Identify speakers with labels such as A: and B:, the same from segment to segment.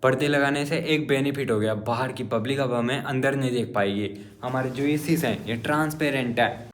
A: पर्दे लगाने से एक बेनिफिट हो गया, बाहर की पब्लिक अब हमें अंदर नहीं देख पाएगी। हमारे जो एसीज हैं ये ट्रांसपेरेंट है।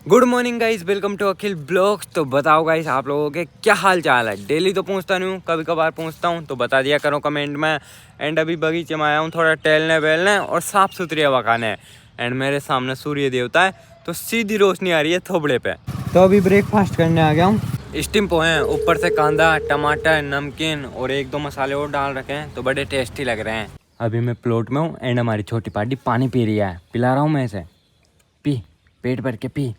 A: Good morning guys, welcome to Akhil vlogs. तो बताओ गाइस आप लोगों के क्या हाल चाल है। डेली तो पूछता नहीं हूँ, कभी कभार पूछता हूँ, तो बता दिया करो कमेंट में। एंड अभी बगीचे में आया हूँ थोड़ा टहलने वहलने और साफ सुथरी हवा खाने। एंड मेरे सामने सूर्य देवता है तो सीधी रोशनी आ रही है थोबड़े पे। तो अभी ब्रेकफास्ट करने आ गया हूँ। स्टीम पोहे हैं, ऊपर से कांदा टमाटर नमकीन और एक दो मसाले और डाल रखे हैं, तो बड़े टेस्टी लग रहे हैं। अभी मैं प्लॉट में हूँ एंड हमारी छोटी पार्टी पानी पी रही है। पिला रहा हूँ मैं इसे, पी पेट भर के पी।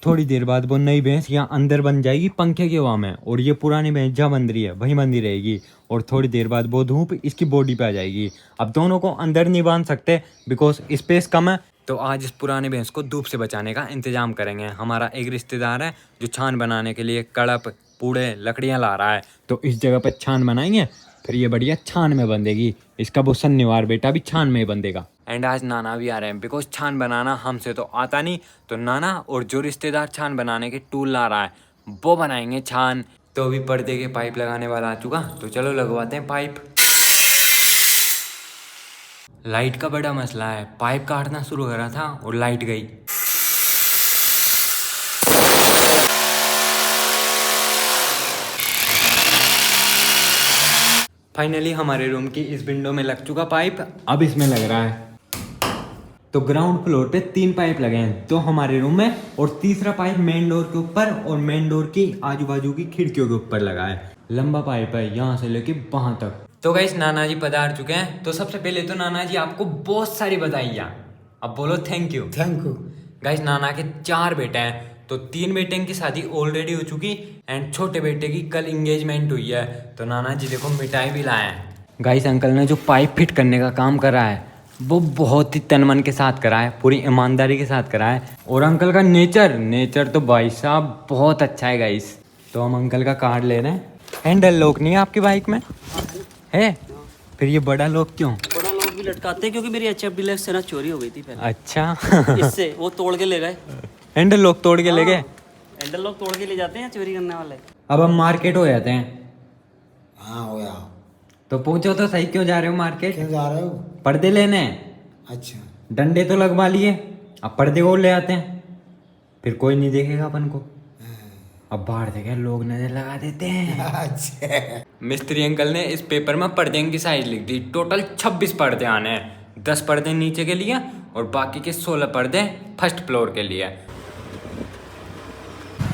A: थोड़ी देर बाद वो नई भैंस यहाँ अंदर बन जाएगी पंखे की हवा में, और ये पुरानी भैंस जहाँ बंध रही है वहीं बंधी रहेगी। और थोड़ी देर बाद वो धूप इसकी बॉडी पे आ जाएगी। अब दोनों को अंदर नहीं बांध सकते बिकॉज स्पेस कम है। तो आज इस पुरानी भैंस को धूप से बचाने का इंतजाम करेंगे। हमारा एक रिश्तेदार है जो छान बनाने के लिए कड़प पूड़े लकड़ियाँ ला रहा है, तो इस जगह पर छान बनाएंगे, फिर ये बढ़िया छान में बंधेगी। इसका वो शनिवार बेटा भी छान में बंधेगा। एंड आज नाना भी आ रहे हैं बिकॉज छान बनाना हमसे तो आता नहीं, तो नाना और जो रिश्तेदार छान बनाने के टूल ला रहा है वो बनाएंगे छान। तो अभी पर्दे के पाइप लगाने वाला आ चुका, तो चलो लगवाते हैं पाइप। लाइट का बड़ा मसला है, पाइप काटना शुरू करा था और लाइट गई। फाइनली हमारे रूम की इस विंडो में लग चुका पाइप, अब इसमें लग रहा है। तो ग्राउंड फ्लोर पे 3 पाइप लगे हैं, 2 हमारे रूम में और तीसरा पाइप मेन डोर के ऊपर और मेन डोर की आजू बाजू की खिड़कियों के ऊपर लगा है। लंबा पाइप है यहाँ से लेके वहां तक। तो गाइस नाना जी पधार चुके हैं। तो सबसे पहले तो नाना जी आपको बहुत सारी बधाइयाँ, अब बोलो thank you.
B: Thank you.
A: Guys नाना के 4 बेटे हैं, तो 3 बेटे की शादी ऑलरेडी हो चुकी एंड छोटे बेटे की कल एंगेजमेंट हुई है। तो नाना जी देखो मिठाई भी लाए हैं। गाइस अंकल ने जो पाइप फिट करने का काम करा है वो बहुत ही तन मन के साथ करा है, पूरी ईमानदारी के साथ करा है। और अंकल का नेचर तो भाई साहब बहुत अच्छा है गाइस। तो हम अंकल का कार्ड ले रहे हैं। हैंडल लॉक नहीं है आपकी बाइक में है? फिर ये बड़ा लॉक क्यों?
C: बड़ा लोग भी लटकाते हैं क्योंकि मेरी HF डीलक्स से ना चोरी हो गई थी पहले।
A: अच्छा
C: इससे वो तोड़ के ले गए।
A: हैंडल लॉक तोड़ के ले गए?
C: हैंडल लॉक तोड़ के ले जाते हैं चोरी करने वाले।
A: अब हम मार्केट हो जाते हैं।
B: हाँ हो गया।
A: तो पूछो तो सही, क्यों जा रहे हो मार्केट?
B: क्यों जा रहे हो?
A: पर्दे लेने।
B: अच्छा।
A: डंडे तो लगवा लिए, अब पर्दे और ले आते हैं, फिर कोई नहीं देखेगा अपन को। अब बाहर देखे लोग नजर लगा देते हैं।
B: अच्छा।
A: मिस्त्री अंकल ने इस पेपर में पर्दे की साइज लिख दी। टोटल 26 पर्दे आने हैं, 10 पर्दे नीचे के लिए और बाकी के 16 पर्दे फर्स्ट फ्लोर के लिए।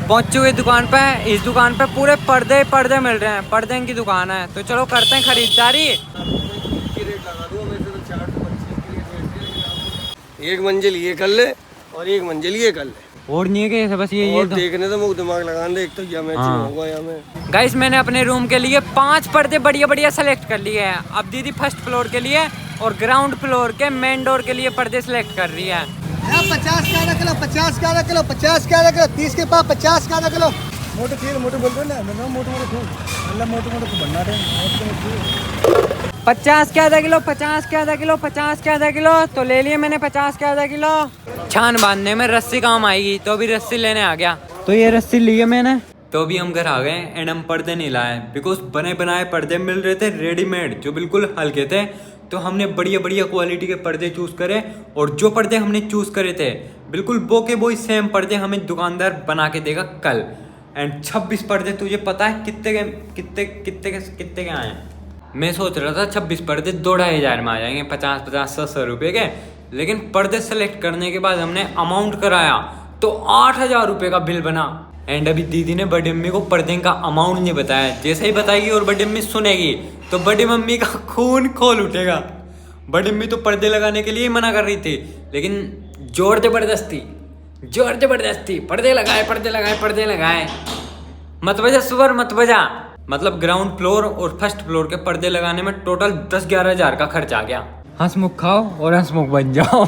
A: पहुंच चुके दुकान पे। इस दुकान पे पूरे पर्दे मिल रहे हैं, पर्दे की दुकान है। तो चलो करते हैं खरीदारी।
D: एक मंजिल ये कर ले और एक मंजिल ये कर ले,
A: और नहीं है कि बस ये
D: और
A: तो
D: देखने तो मुझे दिमाग लगा दे। एक तो या मैचिंग होगा या मैं।
A: गाइस मैंने अपने रूम के लिए 5 पर्दे बढ़िया सेलेक्ट कर लिए हैं। अब दीदी फर्स्ट फ्लोर के लिए और ग्राउंड फ्लोर के मेन डोर के लिए पर्दे सेलेक्ट कर रही है।
B: 50 का किलो, 50 का किलो, 50 का किलो, 30 के पास 50 का किलो। मोटे खीर मोटे बोलते ना, मैं मोटे खीर अल्लाह मोटे बनना है।
A: 50 के आधा किलो, 50 के आधा किलो, 50 के आधा किलो। तो ले लिए मैंने 50 के आधा किलो। छान बांधने में रस्सी काम आएगी, तो अभी रस्सी लेने आ गया। तो ये रस्सी ली है मैंने। तो अभी हम घर आ गए एंड हम पर्दे नहीं लाए बिकॉज बने बनाए पर्दे मिल रहे थे रेडीमेड, जो बिल्कुल हल्के थे। तो हमने बढ़िया क्वालिटी के पर्दे चूज करे, और जो पर्दे हमने चूज करे थे बिल्कुल वो के वो सेम पर्दे हमें दुकानदार बना के देगा कल। एंड 26 पर्दे तुझे पता है कितने के आए? मैं सोच रहा था 26 पर्दे 2-2,500 में आ जाएंगे, 50-100 रुपये के। लेकिन पर्दे सेलेक्ट करने के बाद हमने अमाउंट कराया तो 8,000 रुपये का बिल बना। एंड अभी दीदी ने बड़ी मम्मी को पर्दे का अमाउंट नहीं बताया। जैसे ही बताएगी और बड़ी मम्मी सुनेगी तो बड़ी मम्मी का खून खोल उठेगा। बड़ी मम्मी तो पर्दे लगाने के लिए ही मना कर रही थी, लेकिन जोर जबरदस्ती पर्दे लगाए। मत बजा सुअर मत बजा। मतलब ग्राउंड फ्लोर और फर्स्ट फ्लोर के पर्दे लगाने में टोटल 10-11 हज़ार का खर्च आ गया। हंसमुख खाओ और हंसमुख बन जाओ।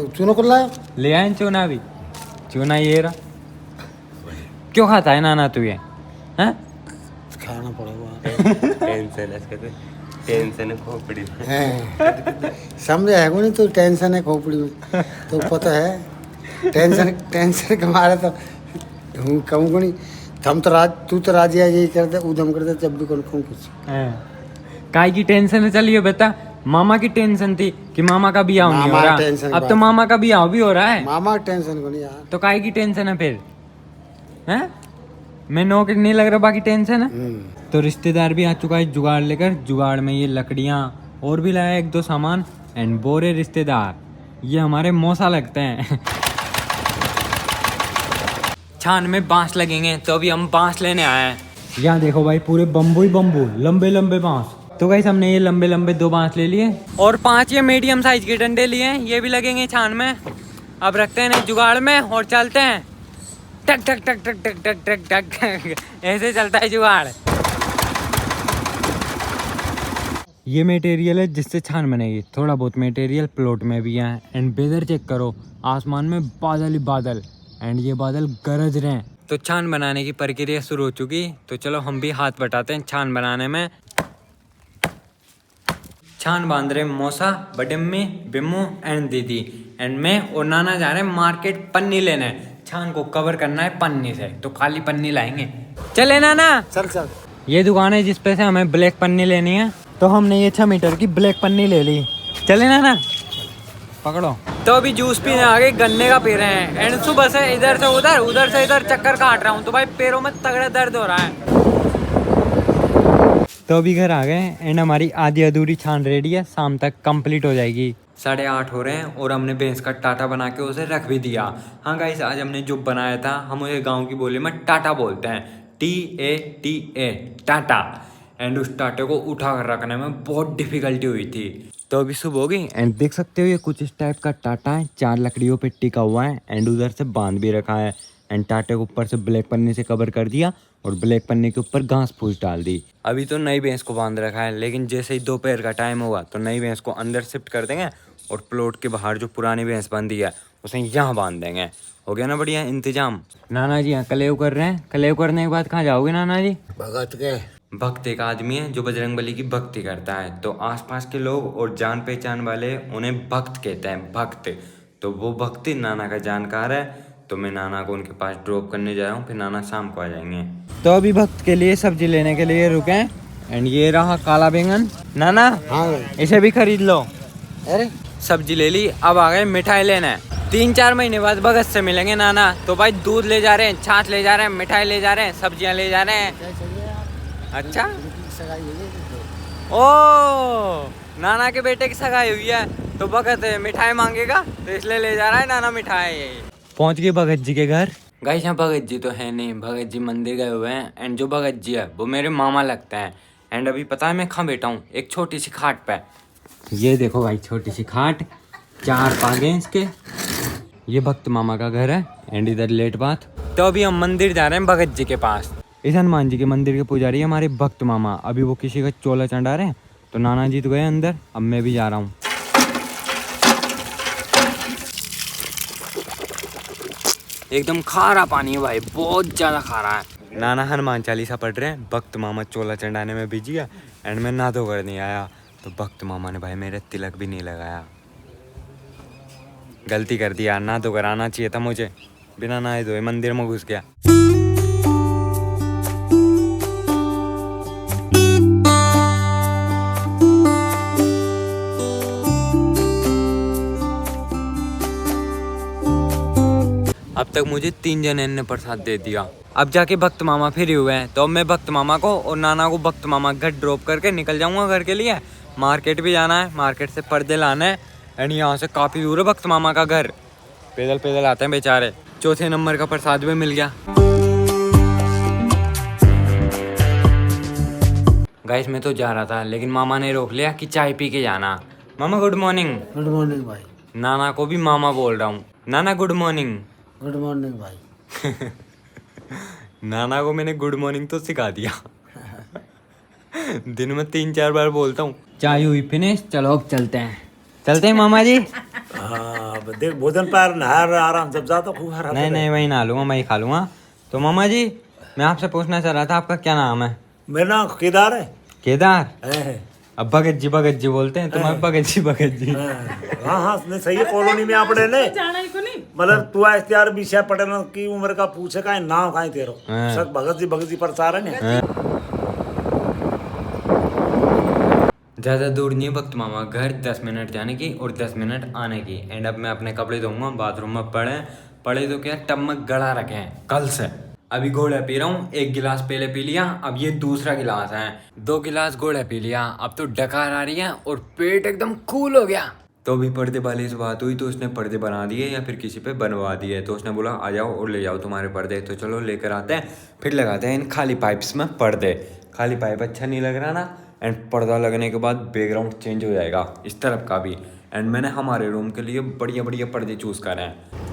B: चूनो कर लाया?
A: ले आए चूना भी। चूना ये रहा। क्यों खाता है नाना तू ये? हैं?
B: खाना पड़ेगा।
D: टेंशन खोपड़ी
B: समझे है नहीं तो टेंशन है खोपड़ी में, तो पता है टेंशन कमा रहे तो हूँ कहूँ को नहीं हम तो तू तो राजी है यही करते उधम करते जब भी कौन कहूँ कुछ
A: काय की टेंशन है चलिए बता मामा की टेंशन थी कि मामा का ब्याह नहीं हो
B: मामा
A: रहा
B: टेंशन
A: अब तो मामा का ब्याह भी हो रहा है
B: मामा टेंशन को नहीं यार
A: तो काय की टेंशन है फिर हैं मैं नौकरी नहीं लग रहा बाकी टेंशन है तो रिश्तेदार भी आ चुका है जुगाड़ लेकर जुगाड़ में ये लकड़ियाँ और भी लाया 1-2 सामान एंड बोरे रिश्तेदार ये हमारे मौसा लगते हैं छान में बांस लगेंगे तो अभी हम बांस लेने आए हैं यहाँ देखो भाई पूरे बम्बू ही बम्बू लंबे लंबे बांस तो गाइस हमने ये लंबे लंबे 2 बांस ले लिए और 5 ये मीडियम साइज के डंडे लिए हैं ये भी लगेंगे छान में अब रखते हैं जुगाड़ में और चलते हैं टक टक टक टक टक टक टक टक ऐसे चलता है जुगाड़ ये मटेरियल है जिससे छान बनेगी थोड़ा बहुत मटेरियल प्लॉट में भी है एंड वेदर चेक करो आसमान में बादल ही बादल एंड ये बादल गरज रहे हैं तो छान बनाने की प्रक्रिया शुरू हो चुकी तो चलो हम भी हाथ बटाते हैं छान बनाने में छान बांध रहे मौसा बडम्मी बिम्मू एंड दीदी एंड मैं और नाना जा रहे हैं मार्केट पन्नी लेने छान को कवर करना है पन्नी से तो खाली पन्नी लाएंगे चले नाना
B: चल
A: ये दुकान है जिसपे से हमें ब्लैक पन्नी लेनी है तो हमने ये 6 मीटर की ब्लैक पन्नी ले ली चले नाना पकड़ो तो अभी जूस पीने आगे गन्ने का पी रहे हैं एंड सुबह से इधर से उधर से इधर चक्कर काट रहा हूँ तो भाई पैरों में तगड़ा दर्द हो रहा है तो अभी घर आ गए एंड हमारी आधी अधूरी छान रेडी है शाम तक कंप्लीट हो जाएगी 8:30 हो रहे हैं और हमने भैंस का टाटा बना के उसे रख भी दिया हाँ गाइस आज हमने जो बनाया था हम उसे गांव की बोली में टाटा बोलते हैं TATA टाटा एंड उस टाटे को उठा कर रखने में बहुत डिफिकल्टी हुई थी तो अभी सुबह हो गई एंड देख सकते हो ये कुछ इस टाइप का टाटा है 4 लकड़ियों पे टिका हुआ है एंड उधर से बांध भी रखा है एंड टाटे को ऊपर से ब्लैक पन्नी से कवर कर दिया और ब्लैक पन्नी के ऊपर घास फूस डाल दी अभी तो नई भैंस को बांध रखा है लेकिन जैसे ही दोपहर का टाइम होगा तो नई भैंस को अंदर शिफ्ट कर देंगे और प्लॉट के बाहर जो पुरानी भैंस बंधी है उसे यहाँ बांध देंगे हो गया ना बढ़िया इंतजाम नाना जी यहाँ कलेव कर रहे हैं कलेव करने के बाद कहाँ जाओगे नाना जी
B: भगत के
A: भक्त एक आदमी है जो बजरंगबली की भक्ति करता है तो आसपास के लोग और जान पहचान वाले उन्हें भक्त कहते हैं भक्त तो वो भक्ति नाना का जानकार है तो मैं नाना को उनके पास ड्रॉप करने जा रहा हूँ फिर नाना शाम को आ जाएंगे तो अभी भक्त के लिए सब्जी लेने के लिए रुके एंड ये रहा काला बैंगन नाना
B: हाँ
A: इसे भी खरीद लो
B: अरे
A: सब्जी ले ली अब आ गए मिठाई लेने 3-4 महीने बाद भगत से मिलेंगे नाना तो भाई दूध ले जा रहे हैं छाछ ले जा रहे हैं मिठाई ले जा रहे हैं सब्जियां ले जा रहे हैं अच्छा ओ नाना के बेटे की सगाई हुई है तो भगत मिठाई मांगेगा तो इसलिए ले जा रहा है नाना मिठाई पहुंच गए भगत जी के घर गाइस यहाँ भगत जी तो है नहीं भगत जी मंदिर गए हुए हैं एंड जो भगत जी है वो मेरे मामा लगते हैं एंड अभी पता है मैं कहाँ बैठा हूँ एक छोटी सी खाट पे ये देखो भाई छोटी सी खाट 4 पागे इसके ये भक्त मामा का घर है एंड इधर लेट बात तो अभी हम मंदिर जा रहे हैं भगत जी के पास इस हनुमान जी के मंदिर के पुजारी है हमारे भक्त मामा अभी वो किसी का चोला चढ़ा रहे हैं तो नाना जी तो गए अंदर अब मैं भी जा रहा हूँ एकदम खारा पानी है भाई बहुत ज्यादा खारा है नाना हनुमान चालीसा पढ़ रहे हैं भक्त मामा चोला चढ़ाने में बिजी है एंड मैं नहा धोकर नहीं आया तो भक्त मामा ने भाई मेरे तिलक भी नहीं लगाया गलती कर दिया नहा धोकर आना चाहिए था मुझे बिना नहाए धोए मंदिर में घुस गया अब तक मुझे 3 जने ने प्रसाद दे दिया अब जाके भक्त मामा फ्री हुए हैं तो अब मैं भक्त मामा को और नाना को भक्त मामा घर ड्रॉप करके निकल जाऊंगा घर के लिए मार्केट भी जाना है मार्केट से पर्दे लाना है एंड यहाँ से काफी दूर है भक्त मामा का घर पैदल पैदल आते हैं बेचारे 4थे नंबर का प्रसाद भी मिल गया गाइस मैं तो जा रहा था लेकिन मामा ने रोक लिया कि चाय पी के जाना मामा गुड मॉर्निंग
B: भाई
A: नाना को भी मामा बोल रहा हूँ नाना गुड मॉर्निंग
B: भाई
A: नाना को मैंने गुड मॉर्निंग तो सिखा दिया दिन में 3-4 बार बोलता हूँ चाय हुई फिनिश चलो अब चलते हैं मामा जी
E: देख भोजन पर नहर आराम जब जाता खूब हरा
A: नहीं वही नहा लूंगा मैं ही खा लूंगा तो मामा जी मैं आपसे पूछना चाह रहा था आपका क्या नाम है
E: मेरा नाम केदार है
A: केदार अब भगत जी बोलते हैं तुम्हारे भगत जी
E: हाँ हाँ नहीं सही है कॉलोनी में आपने ने मतलब तू यार विषय पढ़ने की उम्र का पूछे का नाम कहाँ तेरो
A: हाँ।
E: सब भगत जी प्रचार है ना।
A: ज़्यादा दूर नहीं है भक्त मामा घर, 10 मिनट जाने की और 10 मिनट आने की। एंड अब मैं अपने कपड़े धोऊंगा, बाथरूम में पड़े तो क्या टब में गड़ा रखे हैं कल से। अभी घोड़ा पी रहा हूँ, 1 गिलास पहले पी लिया, अब ये दूसरा गिलास है। 2 गिलास घोड़ा पी लिया, अब तो डकार आ रही है और पेट एकदम कूल हो गया। तो अभी पर्दे वाले से बात हुई तो उसने पर्दे बना दिए या फिर किसी पे बनवा दिए, तो उसने बोला आ जाओ और ले जाओ तुम्हारे पर्दे। तो चलो लेकर आते हैं, फिर लगाते हैं इन खाली पाइप्स में पर्दे। खाली पाइप अच्छा नहीं लग रहा ना, एंड पर्दा लगने के बाद बैकग्राउंड चेंज हो जाएगा इस तरफ का भी। एंड मैंने हमारे रूम के लिए बढ़िया बढ़िया पर्दे चूज़ करे हैं।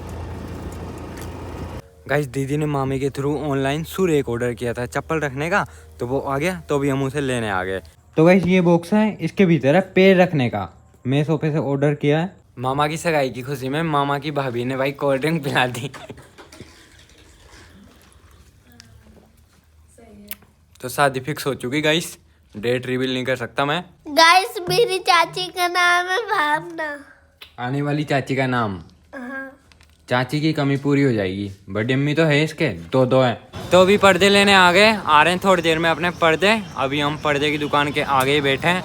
A: गाइस दीदी ने मामी के थ्रू ऑनलाइन सूर्य एक ऑर्डर किया था चप्पल रखने का, तो वो आ गया, तो अभी हम उसे लेने आ गए। तो गाइस ये बॉक्स है, इसके भीतर है पैर रखने का। मैं सोफे से ऑर्डर किया है। मामा की सगाई की खुशी में मामा की भाभी ने भाई कोल्ड ड्रिंक पिला दी। तो शादी फिक्स हो चुकी गाइस, डेट रिवील नहीं कर सकता मैं।
F: गाइस मेरी चाची का नाम है भावना।
A: आने वाली चाची का नाम,
F: हाँ।
A: चाची की कमी पूरी हो जाएगी। बड़ी अम्मी तो है इसके, 2 है। तो अभी पर्दे लेने आ गए, आ रहे हैं थोड़ी देर में अपने पर्दे। अभी हम पर्दे की दुकान के आगे ही बैठे हैं।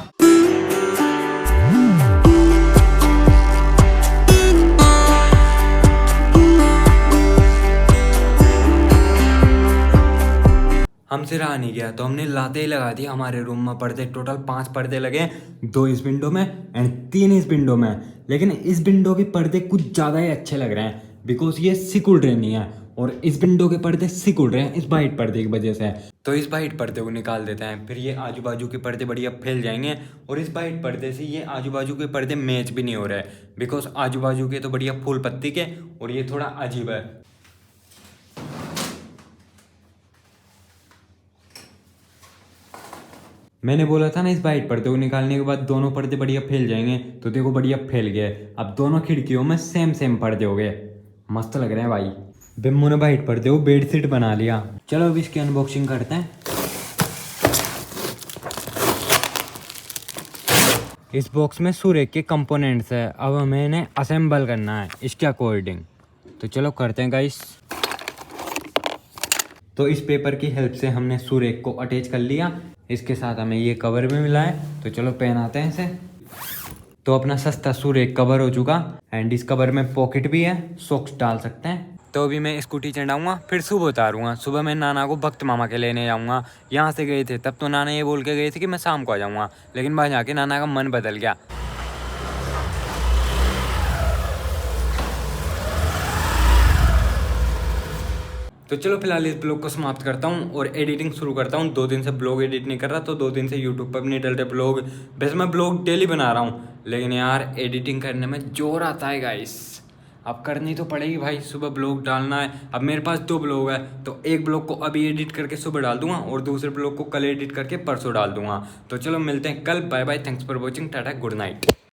A: हमसे रहा नहीं गया तो हमने लाते ही लगा दी हमारे रूम में पर्दे। टोटल 5 पर्दे लगे, 2 इस विंडो में एंड 3 इस विंडो में। लेकिन इस विंडो के पर्दे कुछ ज़्यादा ही अच्छे लग रहे हैं बिकॉज ये सिकुड़ रहे नहीं है, और इस विंडो के पर्दे सिकुड़ रहे हैं इस वाइट पर्दे की वजह से। तो इस वाइट पर्दे को निकाल देते हैं, फिर ये आजू बाजू के पर्दे बढ़िया फैल जाएंगे। और इस वाइट पर्दे से ये आजू बाजू के पर्दे मैच भी नहीं हो रहे बिकॉज आजू बाजू के तो बढ़िया फूल पत्ती के, और ये थोड़ा अजीब है। मैंने बोला था ना इस वाइट पर्दे को निकालने के बाद दोनों पर्दे बढ़िया फैल जाएंगे, तो देखो बढ़िया फैल गए। अब दोनों खिड़कियों में सेम पर्दे हो गए, मस्त लग रहे हैं भाई। बिम्मू ने वाइट पर्दे को बेडशीट बना लिया। चलो अब इसकी अनबॉक्सिंग करते हैं। इस बॉक्स में सूर्य के कंपोनेंट्स है, अब हमें इन्हें असेंबल करना है इसके अकॉर्डिंग। तो चलो करते हैं गाइस। तो इस पेपर की हेल्प से हमने सूर्य को अटैच कर लिया। इसके साथ हमें ये कवर भी मिला है, तो चलो पहनाते हैं इसे। तो अपना सस्ता सूर्य कवर हो चुका, एंड इस कवर में पॉकेट भी है, सॉक्स डाल सकते हैं। तो अभी मैं स्कूटी चढ़ाऊंगा, फिर सुबह उतारूंगा। सुबह मैं नाना को भक्त मामा के लेने जाऊंगा। यहाँ से गए थे तब तो नाना ये बोल के गए थे कि मैं शाम को आ जाऊंगा, लेकिन वहाँ जाके नाना का मन बदल गया। तो चलो फिलहाल इस ब्लॉग को समाप्त करता हूँ और एडिटिंग शुरू करता हूँ। 2 दिन से ब्लॉग एडिट नहीं कर रहा, तो 2 दिन से यूट्यूब पर भी नहीं डलते ब्लॉग। वैसे मैं ब्लॉग डेली बना रहा हूँ, लेकिन यार एडिटिंग करने में जोर आता है गाइस। अब करनी तो पड़ेगी भाई, सुबह ब्लॉग डालना है। अब मेरे पास 2 ब्लॉग है, तो एक ब्लॉग को अभी एडिट करके सुबह डाल दूंगा और दूसरे ब्लॉग को कल एडिट करके परसों डाल दूंगा। तो चलो मिलते हैं कल। Bye bye, thanks for watching, tata, good night.